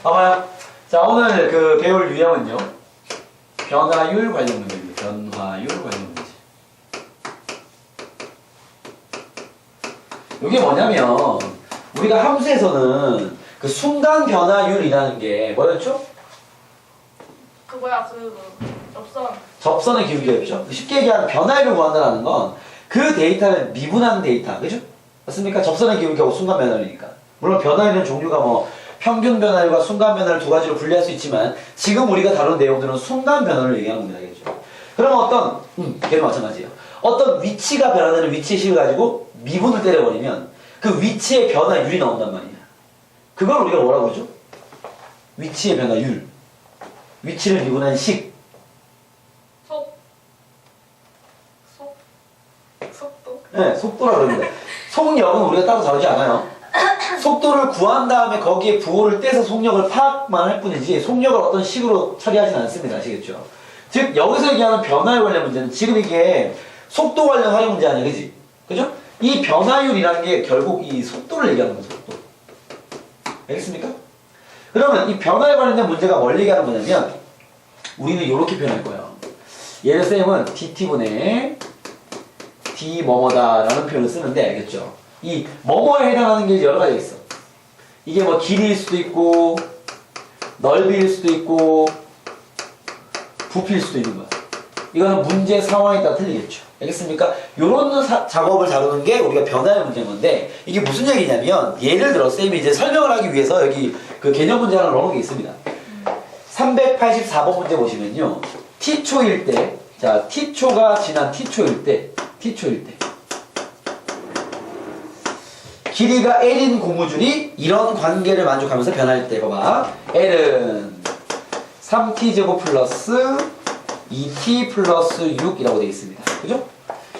봐봐요. 자, 오늘 그 배울 유형은요. 변화율 관련 문제입니다. 변화율 관련 문제. 이게 뭐냐면 우리가 함수에서는 그 순간 변화율이라는 게 뭐였죠? 접선의 기울기였죠. 쉽게 얘기하면 변화율을 구한다는 건 그 데이터를 미분하는 데이터, 그죠? 맞습니까? 접선의 기울기하고 순간 변화율이니까. 물론 변화율은 종류가 뭐 평균 변화율과 순간 변화율 두 가지로 분리할 수 있지만 지금 우리가 다룬 내용들은 순간 변화를 얘기하는 겁니다. 알겠죠? 그럼 어떤 걔도 마찬가지예요. 어떤 위치가 변화되는 위치의 식을 가지고 미분을 때려버리면 그 위치의 변화율이 나온단 말이야. 그걸 우리가 뭐라고 그러죠? 위치의 변화율. 위치를 미분한 식. 네, 속도라 그럽니다. 속력은 우리가 따로 다루지 않아요. 속도를 구한 다음에 거기에 부호를 떼서 속력을 파악만 할 뿐이지 속력을 어떤 식으로 처리하진 않습니다. 아시겠죠? 즉 여기서 얘기하는 변화율 관련 문제는 지금 이게 속도 관련 활용 문제 아니야, 그지? 그죠? 이 변화율이라는 게 결국 이 속도를 얘기하는 거죠. 속도. 알겠습니까? 그러면 이 변화에 관련된 문제가 뭘 얘기하는 거냐면 우리는 이렇게 표현할 거예요. 얘를 쌤은 dt분의 d 뭐뭐다 라는 표현을 쓰는데 알겠죠? 이 뭐뭐에 해당하는 게 여러 가지가 있어. 이게 뭐 길이일 수도 있고 넓이일 수도 있고 부피일 수도 있는 거야. 이거는 문제 상황에 따라 틀리겠죠. 알겠습니까? 요런 작업을 다루는 게 우리가 변화의 문제인 건데 이게 무슨 얘기냐면 예를 들어 쌤이 이제 설명을 하기 위해서 여기 그 개념 문제 하나 넣어놓은 게 있습니다. 384번 문제 보시면요. t초일 때, 자 t초가 지난 t초일 때 길이가 L인 고무줄이 이런 관계를 만족하면서 변할 때 봐봐. L은 3t제곱 플러스 2t 플러스 6이라고 되어 있습니다. 그죠?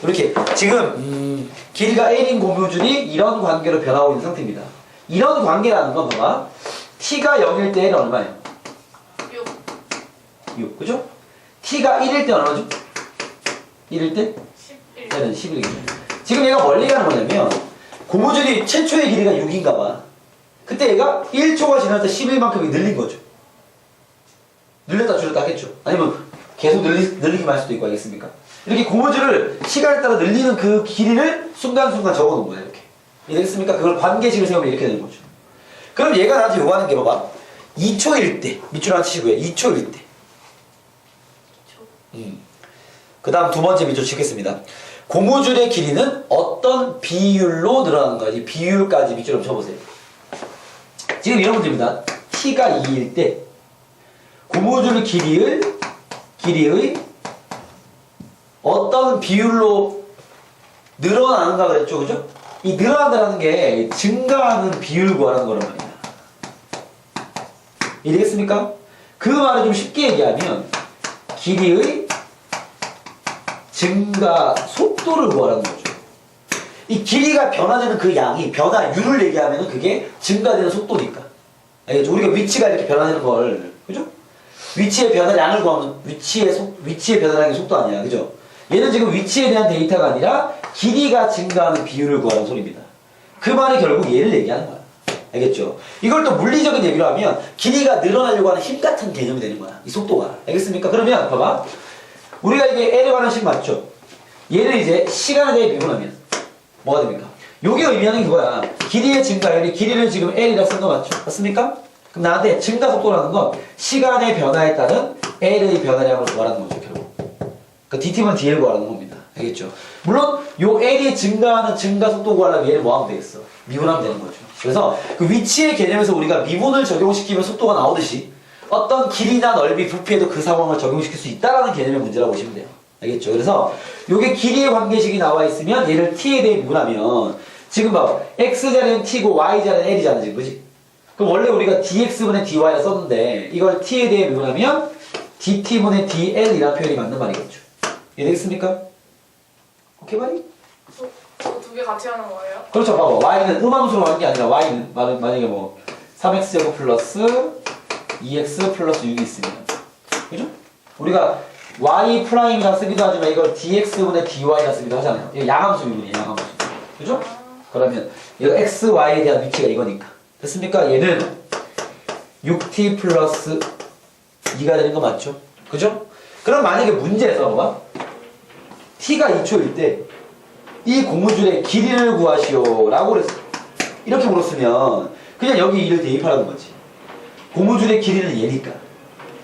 이렇게 지금 길이가 L인 고무줄이 이런 관계로 변하고 있는 상태입니다. 이런 관계라는 건 봐봐. t가 0일 때 L은 얼마예요? 6. 그죠? t가 1일 때 얼마죠? 1일 때? 11. L은 11이겠죠. 지금 얘가 뭘 얘기하는 거냐면 고무줄이 최초의 길이가 6인가 봐. 그때 얘가 1초가 지나서 11만큼이 늘린 거죠. 늘렸다 줄였다 하겠죠. 아니면 계속 늘리기만 할 수도 있고 알겠습니까? 이렇게 고무줄을 시간에 따라 늘리는 그 길이를 순간순간 적어 놓은 거야. 이렇게. 이해됐습니까? 그걸 관계식을 세우면 이렇게 되는 거죠. 그럼 얘가 나한테 요구하는 게 봐봐. 2초일 때. 밑줄 하나 치시고요. 2초일 때. 그 다음 두 번째 밑줄 치겠습니다. 고무줄의 길이는 어떤 비율로 늘어나는가? 이 비율까지 밑줄 한번 쳐보세요. 지금 이런 문제입니다. t가 2일 때 고무줄 길이의 어떤 비율로 늘어나는가 그랬죠, 그죠? 이 늘어난다는 게 증가하는 비율 구하는 거란 말이야. 이해되겠습니까? 그 말을 좀 쉽게 얘기하면 길이의 증가 속도를 구하라는 거죠. 이 길이가 변화되는 그 양이 변화율을 얘기하면 그게 증가되는 속도니까. 알겠죠? 우리가 위치가 이렇게 변화되는 걸, 그죠? 위치의 변화량을 구하면 위치의 변화량이 속도 아니야, 그죠? 얘는 지금 위치에 대한 데이터가 아니라 길이가 증가하는 비율을 구하라는 소리입니다. 그 말이 결국 얘를 얘기하는 거야. 알겠죠? 이걸 또 물리적인 얘기로 하면 길이가 늘어나려고 하는 힘 같은 개념이 되는 거야. 이 속도가. 알겠습니까? 그러면 봐봐. 우리가 이게 L에 관한 식 맞죠? 얘를 이제 시간에 대해 미분하면 뭐가 됩니까? 요게 의미하는 게 그거야. 길이의 증가율이 길이를 지금 L이라고 쓴 거 맞죠? 맞습니까? 그럼 나한테 증가 속도라는 건 시간의 변화에 따른 L의 변화량을 구하라는 거죠, 결국. 그러니까 DT면 DL 구하라는 겁니다. 알겠죠? 물론 요 L이 증가하는 증가 속도 구하려면 얘를 뭐 하면 되겠어? 미분하면 되는 거죠. 그래서 그 위치의 개념에서 우리가 미분을 적용시키면 속도가 나오듯이 어떤 길이나 넓이, 부피에도 그 상황을 적용시킬 수 있다는 개념의 문제라고 보시면 돼요. 알겠죠? 그래서 요게 길이의 관계식이 나와 있으면 얘를 t에 대해 미분하면 지금 봐봐. x자리는 t고 y자리는 l이잖아 지금, 그지? 그럼 원래 우리가 dx분의 dy라 썼는데 이걸 t에 대해 미분하면 dt분의 dl이라는 표현이 맞는 말이겠죠. 이해되겠습니까? 오케이 말이? 두 개 같이 하는 거예요? 그렇죠. 봐봐. y는 음함수로 하는 게 아니라 y는 만약에 뭐 3x제곱 플러스 2x 플러스 6이 있으면, 그죠? 우리가 y 프라임이라 쓰기도 하지만 이걸 dx분의 dy라 쓰기도 하잖아요. 이거 양함수 미분이에요, 양함수. 그죠? 그러면 이거 x, y에 대한 위치가 이거니까. 됐습니까? 얘는 6t 플러스 2가 되는 거 맞죠? 그죠? 그럼 만약에 문제에서 봐봐. t가 2초일 때 이 고무줄의 길이를 구하시오 라고 그랬어. 이렇게 물었으면 그냥 여기 2를 대입하라는 거지. 고무줄의 길이는 얘니까.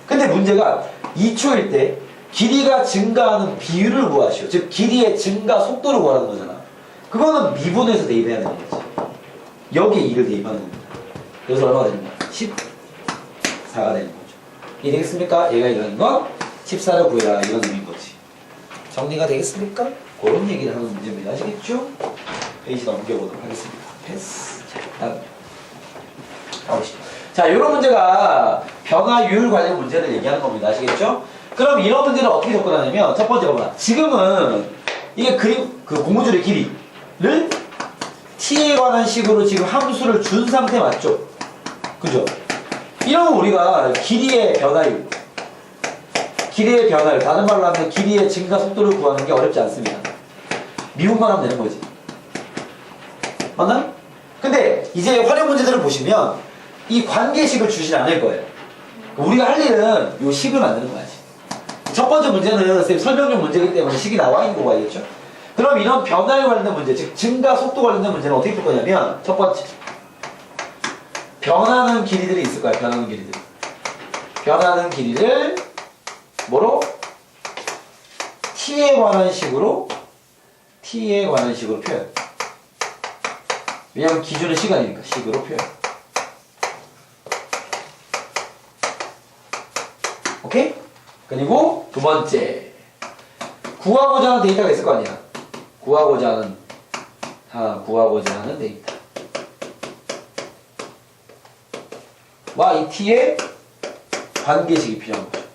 근데 문제가 2초일 때 길이가 증가하는 비율을 구하시오. 즉 길이의 증가 속도를 구하는 거잖아. 그거는 미분해서 대입해야 되는 거지. 여기에 2를 대입하는 겁니다. 그래서 얼마가 되는 거야? 14가 되는 거죠. 이해되겠습니까? 얘가 이러는 건 14를 구해라 이런 의미인 거지. 정리가 되겠습니까? 그런 얘기를 하는 문제입니다. 아시겠죠? 페이지 넘겨보도록 하겠습니다. 패스. 자, 다음. 가보시죠. 자, 이런 문제가 변화율 관련 문제를 얘기하는 겁니다. 아시겠죠? 그럼 이런 문제를 어떻게 접근하냐면 첫 번째 봐봐. 지금은 이게 그 고무줄의 길이를 t에 관한 식으로 지금 함수를 준 상태 맞죠? 그죠? 이러면 우리가 길이의 변화율, 다른 말로 하면 길이의 증가 속도를 구하는 게 어렵지 않습니다. 미분만 하면 되는 거지. 맞나? 근데 이제 활용 문제들을 보시면 이 관계식을 주진 않을 거예요. 우리가 할 일은 이 식을 만드는 거야지. 첫 번째 문제는 선생님 설명용 문제이기 때문에 식이 나와 있는 거고 알겠죠? 그럼 이런 변화에 관련된 문제, 즉 증가 속도 관련된 문제는 어떻게 풀 거냐면 첫 번째 변하는 길이들이 있을 거야. 변하는 길이를 뭐로? t에 관한 식으로 표현. 왜냐면 기준은 시간이니까 식으로 표현. 오케이? 그리고 두 번째 구하고자 하는 데이터가 있을 거 아니야. 구하고자 하는 데이터. 와, 이 t의 관계식이 필요한 거죠.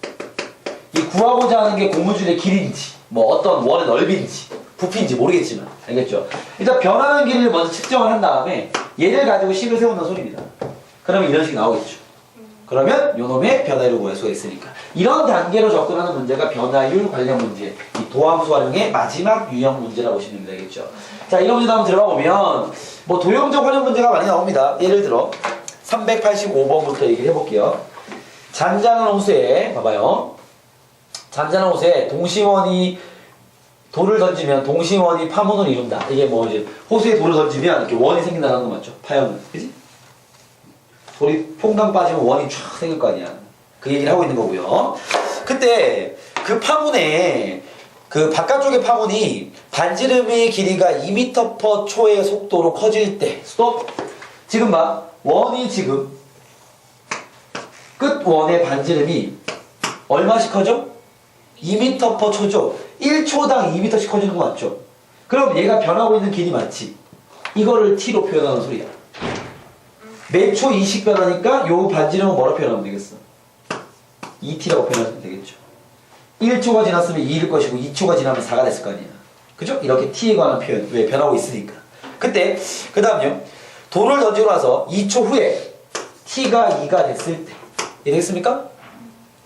이 구하고자 하는 게 고무줄의 길인지, 뭐 어떤 원의 넓이인지, 부피인지 모르겠지만, 알겠죠? 일단 변하는 길이를 먼저 측정을 한 다음에 얘를 가지고 식을 세운다는 소리입니다. 그러면 이런 식이 나오겠죠. 그러면 요놈의 변화율을 구할 수가 있으니까. 이런 단계로 접근하는 문제가 변화율 관련 문제, 이 도함수 활용의 마지막 유형 문제라고 보시면 되겠죠. 자, 이런 문제 한번 들어가 보면 뭐 도형적 활용 문제가 많이 나옵니다. 예를 들어 385번부터 얘기를 해볼게요. 잔잔한 호수에 봐봐요. 잔잔한 호수에 동심원이 돌을 던지면 동심원이 파문을 이룬다. 이게 뭐 이제 호수에 돌을 던지면 이렇게 원이 생긴다는 거 맞죠? 파형은, 그지? 돌이 퐁당 빠지면 원이 쫙 생길 거 아니야. 그 얘기를 하고 있는 거고요. 그때 그 파문에 그 바깥쪽의 파문이 반지름의 길이가 2m/초의 속도로 커질 때 스톱. 지금 봐. 원이 지금 끝 원의 반지름이 얼마씩 커져? 2m/초죠. 1초당 2m씩 커지는 거 맞죠? 그럼 얘가 변하고 있는 길이 맞지? 이거를 t로 표현하는 소리야. 몇 초 2씩 변하니까 요 반지름은 뭐라 표현하면 되겠어? 2t라고 표현하면 되겠죠. 1초가 지났으면 2일 것이고 2초가 지나면 4가 됐을 거 아니야. 그죠? 이렇게 t에 관한 표현. 왜? 변하고 있으니까. 그때 그 다음요. 돌을 던지고 나서 2초 후에 t가 2가 됐을 때 이해되겠습니까?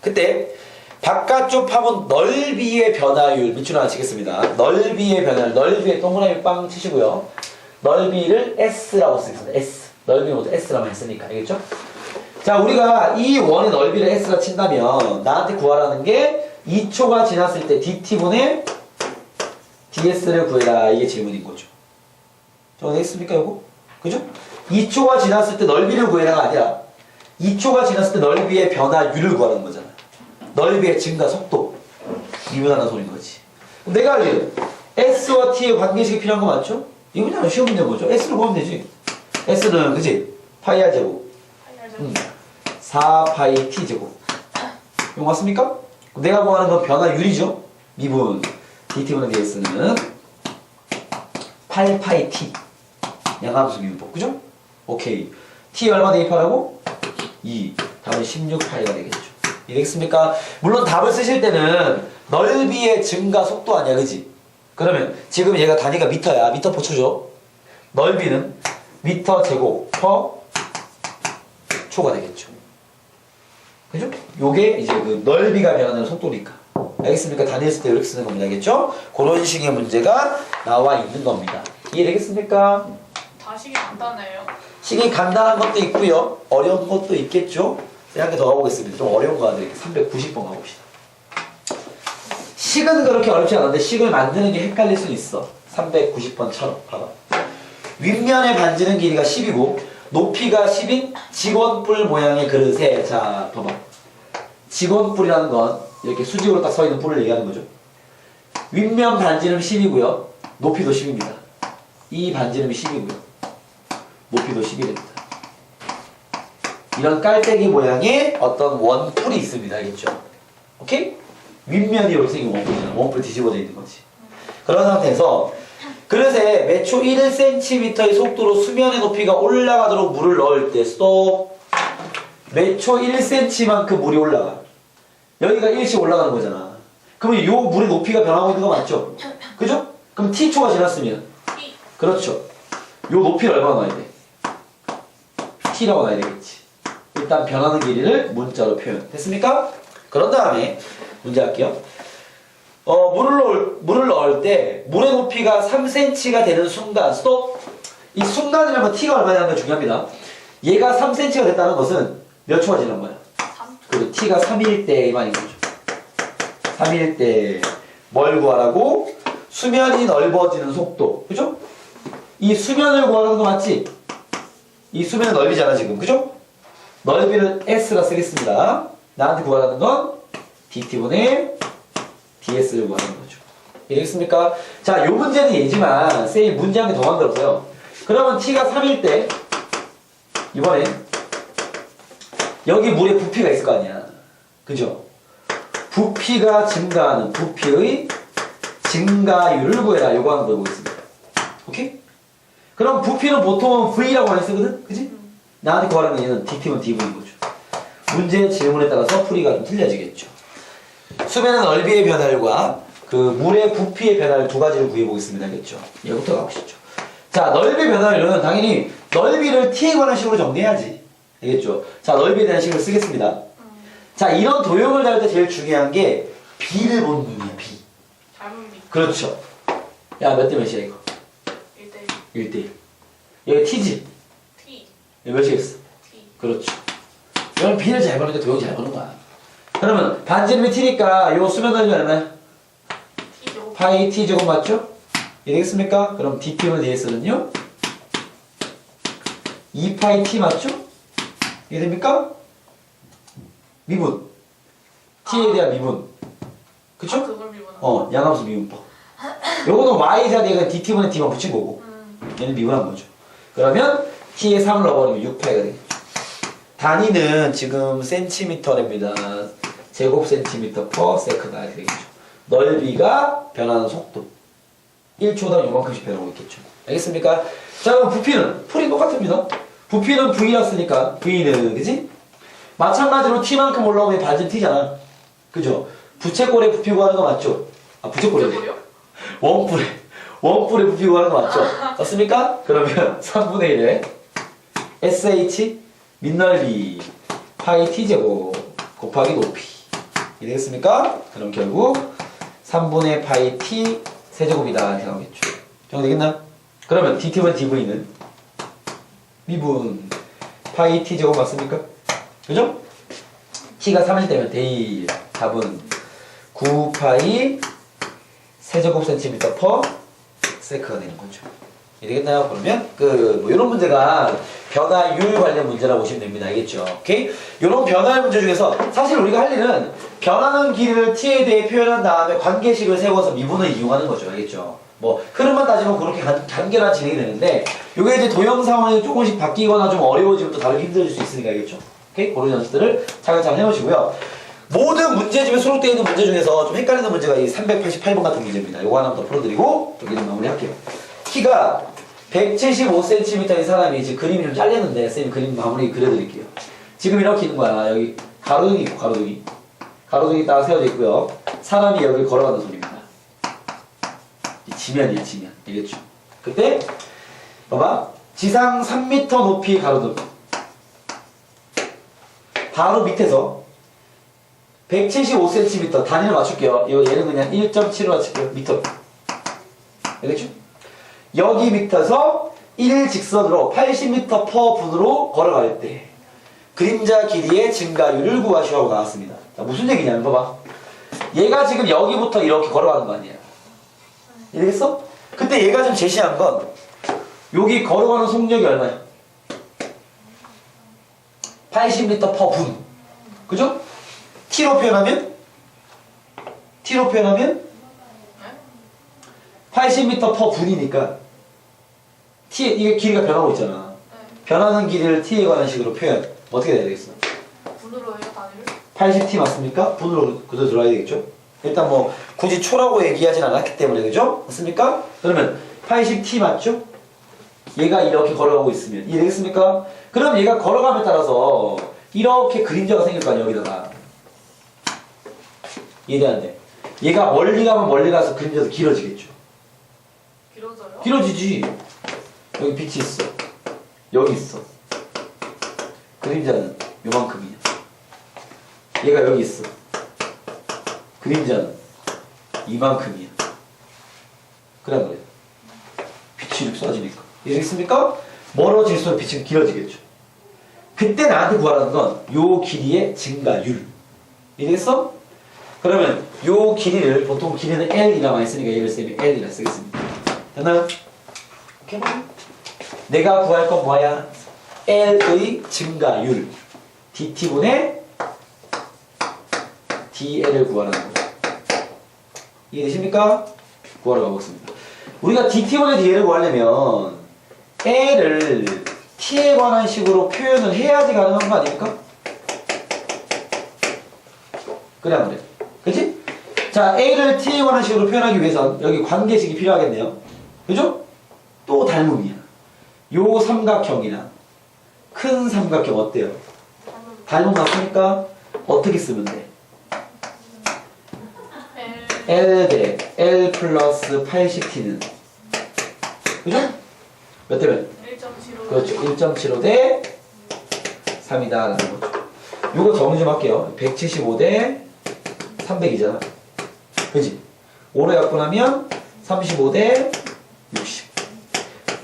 그때 바깥쪽 파문 넓이의 변화율 밑줄 하나 치겠습니다. 넓이의 변화율. 넓이에 동그라미 빵 치시고요. 넓이를 S라고 쓰겠습니다. S. 넓이는 모두 S라고 했으니까. 알겠죠? 자, 우리가 이 원의 넓이를 S라 친다면 나한테 구하라는 게 2초가 지났을 때 dt분의 ds를 구해라. 이게 질문인 거죠. 정리됐습니까, 요거? 그죠? 2초가 지났을 때 넓이를 구해라가 아니라 2초가 지났을 때 넓이의 변화율을 구하는 거잖아. 넓이의 증가 속도. 미분하는 소리인 거지. 내가 할 일은 S와 T의 관계식이 필요한 거 맞죠? 이거 그냥 쉬운 문제인 거죠? S를 구하면 되지. S는 그지? 파이 R 제곱 4파이 T 제곱. 이거 맞습니까? 내가 구하는 건 변화율이죠? 미분 dt분의 ds는 8파이 T 양함수 미분법. 그죠? 오케이. T 얼마 대입하라고? 2. 답은 16파이가 되겠죠. 이해되겠습니까? 물론 답을 쓰실 때는 넓이의 증가 속도 아니야, 그지? 그러면 지금 얘가 단위가 미터야. 미터/초 죠. 넓이는 미터 제곱 퍼 초가 되겠죠. 그죠? 요게 이제 그 넓이가 변하는 속도니까. 알겠습니까? 단위 쓸 때 이렇게 쓰는 겁니다. 알겠죠? 그런 식의 문제가 나와 있는 겁니다. 이해되겠습니까? 다식이 간단해요. 식이 간단한 것도 있고요. 어려운 것도 있겠죠. 한 개 더 가보겠습니다. 좀 어려운 거 하는데 390번 가봅시다. 식은 그렇게 어렵지 않은데 식을 만드는 게 헷갈릴 수 있어. 390번처럼 봐봐. 윗면의 반지름 길이가 10이고 높이가 10인 직원뿔 모양의 그릇에, 자 봐봐, 직원뿔이라는 건 이렇게 수직으로 딱 서 있는 뿔을 얘기하는 거죠. 윗면 반지름 10이고요 높이도 10입니다. 이 반지름이 10이고요 높이도 10이 됩니다. 이런 깔때기 모양의 어떤 원뿔이 있습니다. 알겠죠? 오케이? 윗면이 이렇게 생긴 원뿔이잖아. 원뿔 뒤집어져 있는 거지. 그런 상태에서 그릇에 매초 1cm의 속도로 수면의 높이가 올라가도록 물을 넣을 때 스톱. 매초 1cm만큼 물이 올라가. 여기가 1씩 올라가는 거잖아. 그러면 요 물의 높이가 변하고 있는 거 맞죠? 그죠? 그럼 t초가 지났으면 그렇죠. 요 높이를 얼마나 넣어야 돼? t라고 넣어야 되겠지. 일단 변하는 길이를 문자로 표현. 됐습니까? 그런 다음에 문제 할게요. 물을 넣을 때 물의 높이가 3cm가 되는 순간 스톱. 이 순간이라면 t가 얼마냐는 게 중요합니다. 얘가 3cm가 됐다는 것은 몇 초가 지난 거야? 3초. 그리고 t가 3일 때 말인 거죠. 3일 때 뭘 구하라고? 수면이 넓어지는 속도. 그죠? 이 수면을 구하는 거 맞지? 이 수면은 넓이잖아 지금. 그죠? 넓이를 s라 쓰겠습니다. 나한테 구하라는 건 dt분의 ds를 구하는 거죠. 이해했습니까? 자, 요 문제는 얘지만 쌤이 문제 한 개 더 만들었어요. 그러면 t가 3일 때 이번에 여기 물에 부피가 있을 거 아니야. 그죠? 부피가 증가하는 부피의 증가율을 구해라. 요거 하는 거 보겠습니다. 오케이? 그럼 부피는 보통 V라고 많이 쓰거든? 그지? 나한테 구하라는 얘는 dt면 dv인 거죠. 문제의 질문에 따라서 풀이가 좀 틀려지겠죠. 수면의 넓이의 변화율과 그 물의 부피의 변화율 두 가지를 구해보겠습니다. 알겠죠? 얘부터 가보시죠. 자, 넓이의 변화율은 당연히 넓이를 t에 관한 식으로 정리해야지. 알겠죠? 자, 넓이에 대한 식을 쓰겠습니다. 자, 이런 도형을 다룰 때 제일 중요한 게 b를 보는 눈이야, b. 닮은 비. 그렇죠. 야, 몇 대 몇이야, 이거? 1대1. 1대1. 여기 t지? T. 여기 몇이겠어? T. 그렇죠. 이건 b를 잘 보니까 도형 잘 보는 거야. 그러면 반지름이 t니까 요 수면 넓이가 얼마야? T 제곱. 파이 t 제곱 맞죠? 이해되겠습니까? 그럼 dt분 ds는요? 2파이 t 맞죠? 이해됩니까? 미분. t에 대한 미분. 그쵸? 그걸 미분한. 양함수 미분법. 요거는 y자리에 dt분의 d만 붙인 거고 얘는 미분한 거죠. 그러면 t에 3을 넣어버리면 6파이가 되겠죠. 단위는 지금 센티미터랍니다. 제곱 센티미터 퍼 세컨드 이렇게 되겠죠. 넓이가 변하는 속도 1초당 요만큼씩 변하고 있겠죠. 알겠습니까? 자, 그럼 부피는 풀이 똑같습니다. 부피는 V라 쓰니까 V는 그지? 마찬가지로 T만큼 올라오면 반지름 T잖아. 그죠? 부채꼴의 부피 구하는 거 맞죠? 아, 부채꼴이래. 제곱이요? 원뿔의 부피 구하는 거 맞죠? 맞습니까? 그러면 3분의 1에 SH 민넓이 파이 T제곱 곱하기 높이 이해되겠습니까? 그럼 결국 3분의 파이 T 세제곱이다 이렇게 나오겠죠. 정되겠나? 그러면 dt분 dv는 미분 파이 T제곱 맞습니까? 그죠? t가 3일 때면 데이 답은 9파이 세제곱 센티미터 퍼 세크가 되는 거죠. 이해되겠나요? 그러면 뭐 이런 문제가 변화율 관련 문제라고 보시면 됩니다. 알겠죠? 오케이? 이런 변화율 문제 중에서 사실 우리가 할 일은 변하는 길이를 t에 대해 표현한 다음에 관계식을 세워서 미분을 이용하는 거죠. 알겠죠? 뭐 흐름만 따지면 그렇게 간결한 진행이 되는데 이게 이제 도형 상황이 조금씩 바뀌거나 좀 어려워지면 또 다르게 힘들어질 수 있으니까. 알겠죠? 오케이? 그런 연습들을 차근차근 해놓으시고요. 모든 문제집에 수록되어 있는 문제 중에서 좀 헷갈리는 문제가 이 388번 같은 문제입니다. 요거 하나 더 풀어드리고 여기는 마무리할게요. 키가 175cm인 사람이 지금 그림이 좀 잘렸는데 쌤이 그림 마무리 그려드릴게요. 지금 이렇게 있는 거야. 여기 가로등이 있고 가로등이. 가로등이 딱 세워져 있고요. 사람이 여기 걸어가는 소리입니다. 지면이야, 지면. 알겠죠? 그때 봐봐. 지상 3m 높이 가로등. 바로 밑에서 175cm 단위를 맞출게요. 얘는 그냥 1.7로 맞출게요. 미터. 알겠죠? 여기 밑에서 1직선으로 80m 퍼 분으로 걸어갈 때 그림자 길이의 증가율을 구하시오 나왔습니다. 자, 무슨 얘기냐면 봐봐. 얘가 지금 여기부터 이렇게 걸어가는 거 아니야. 이해되겠어? 근데 얘가 좀 제시한 건 여기 걸어가는 속력이 얼마야? 80m per 분. 그죠? T로 표현하면 80m per 분이니까 T, 이게 길이가 변하고 있잖아. 변하는 길이를 T에 관한 식으로 표현. 어떻게 돼야 되겠어? 분으로 해요 단위를? 80T 맞습니까? 분으로 그대로 들어야 되겠죠? 일단 뭐 굳이 초라고 얘기하진 않았기 때문에 그죠? 맞습니까? 그러면 80T 맞죠? 얘가 이렇게 걸어가고 있으면 이해되겠습니까? 그럼 얘가 걸어감에 따라서 이렇게 그림자가 생길 거 아니야 여기다가. 이해돼 안 돼? 얘가 멀리 가면 멀리 가서 그림자도 길어지겠죠? 길어져요? 길어지지. 여기 빛이 있어. 여기 있어. 그림자는 요만큼이야. 얘가 여기 있어. 그림자는 이만큼이야. 그래 그래. 빛이 이렇게 쏴지니까. 이해되겠습니까? 멀어질수록 빛은 길어지겠죠. 그때 나한테 구하라는 건 요 길이의 증가율. 이해되겠어? 그러면 요 길이를 보통 길이는 L이라 많이 쓰니까 얘를 쌤이 L이라 쓰겠습니다. 됐나요? 오케이? 내가 구할 건 뭐야? L의 증가율 dt분의 dL을 구하라는 거죠. 이해되십니까? 구하러 가보겠습니다. 우리가 dt분의 dL을 구하려면 L을 t에 관한 식으로 표현을 해야지 가능한 거 아닙니까? 그래 안 그래? 그치? 자, A를 t에 관한 식으로 표현하기 위해선 여기 관계식이 필요하겠네요. 그죠? 또 닮음이야. 요 삼각형이랑 큰 삼각형 어때요? 닮음 맞습니까? 어떻게 쓰면 돼? L 대 L 플러스 80T는 그죠? 몇 대면? 1.75 그렇죠. 1.75 대 3이다 라는 거죠. 요거 정리 좀 할게요. 175 대 300이잖아. 그지? 5로 약분하면 35 대 60.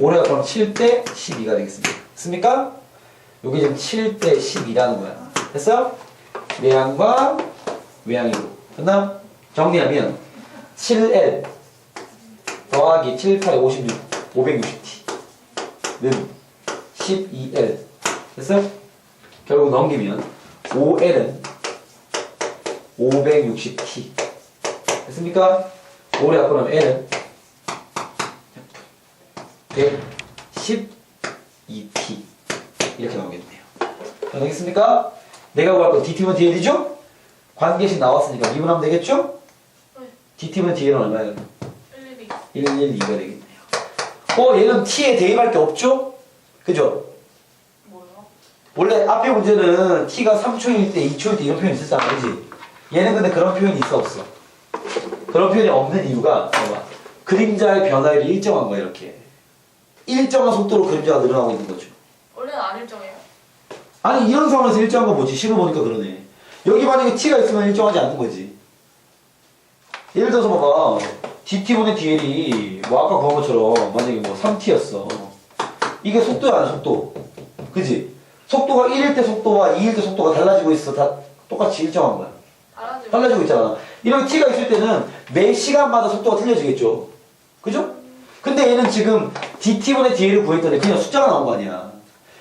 5로 약분하면 7 대 12가 되겠습니다. 됐습니까? 요게 지금 7 대 12라는 거야. 됐어? 내항과 외항이고. 됐나? 정리하면 7L 더하기 7, 8, 56, 560T는 12L. 됐어? 결국 넘기면 5L은 560T. 됐습니까? 5를 약분하면 L은 112T. 이렇게 나오겠네요. 자, 되겠습니까? 내가 구할 건 DT면 DL이죠? 관계식 나왔으니까 미분하면 되겠죠? 네. DT면 DL은 얼마예요? 112 112가 되겠네요. 얘는 T에 대입할 게 없죠? 그죠? 뭐요? 원래 앞에 문제는 T가 3초일 때, 2초일 때 이런 표현이 있었잖아, 그지? 얘는 근데 그런 표현이 있어, 없어? 그런 표현이 없는 이유가 봐봐. 그림자의 변화율이 일정한 거야, 이렇게. 일정한 속도로 그림자가 늘어나고 있는 거죠. 원래는 안 일정해요? 아니, 이런 상황에서 일정한 거 뭐지? 식을 보니까 그러네. 여기 만약에 T가 있으면 일정하지 않는 거지. 예를 들어서 봐봐. DT분의 DL이 뭐 아까 그런 것처럼 만약에 뭐 3T였어. 이게 속도야, 안 속도? 그지? 속도가 1일 때 속도와 2일 때 속도가 달라지고 있어. 다 똑같이 일정한 거야. 달라지고 있잖아. 이렇게 T가 있을 때는 매 시간마다 속도가 틀려지겠죠. 그죠? 근데 얘는 지금 DT분의 DL을 구했더니 그냥 숫자가 나온 거 아니야.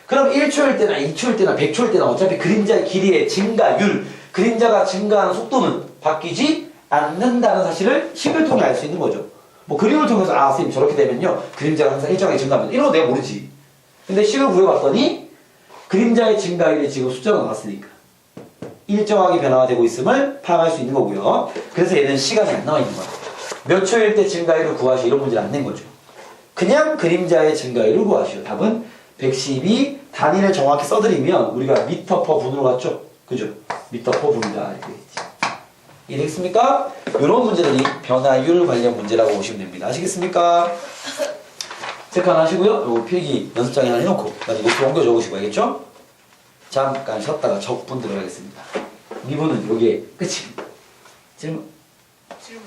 그럼 1초일 때나 2초일 때나 100초일 때나 어차피 그림자의 길이의 증가율, 그림자가 증가하는 속도는 바뀌지 않는다는 사실을 식을 통해 알 수 있는 거죠. 뭐 그림을 통해서 아 선생님 저렇게 되면요 그림자가 항상 일정하게 증가합니다. 이런 거 내가 모르지. 근데 식을 구해봤더니 그림자의 증가율이 지금 숫자가 나왔으니까 일정하게 변화가 되고 있음을 파악할 수 있는 거고요. 그래서 얘는 시간이 안 나와 있는 거야. 몇 초일 때 증가율을 구하시오 이런 문제를 안 낸 거죠. 그냥 그림자의 증가율을 구하시오. 답은 112. 단위를 정확히 써드리면 우리가 미터 퍼 분으로 갔죠? 그죠? 미터 퍼 분이다 이렇게 되겠지. 이해되겠습니까? 이런 문제들이 변화율 관련 문제라고 보시면 됩니다. 아시겠습니까? 체크 하나 하시고요. 요거 필기 연습장에 하나 해놓고 나중에 노트 옮겨 적으시고 알겠죠? 잠깐 쉬었다가 적분 들어가겠습니다. 미분은 요게 끝입니다. 질문? 질문